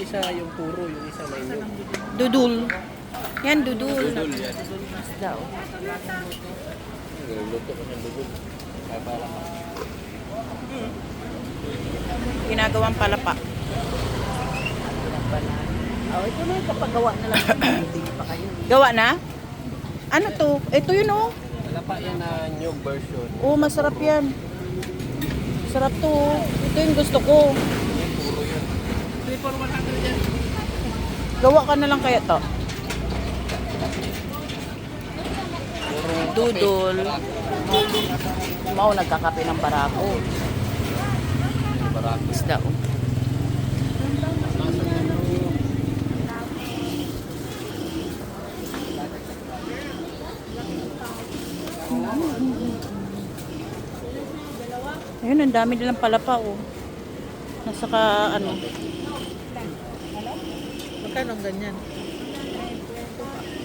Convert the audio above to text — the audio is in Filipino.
isa yung puro, yung isa may nyug. Dudul. Yan, dudul. Dudul yan. Isda, oh. Luto ko ng dudul. Kaya para Ginagawang palapa. Oh, ito na yung kapagawa na lang. Hindi pa kayo. Gawa na? Ano to? Ito yun, oh. wala pa yan na nyug version. Oh, masarap yan. Sarap to, oh. Ito yung gusto ko. Yan, puro yun. 3 for 100 yan. Gawa ka na lang kaya to. Dudol. Mau nagkakape ng barako. Barako. Isda, oh. Ayun, ang dami nilang palapa, oh. Nasa ka, ano. Magkano ang ganyan?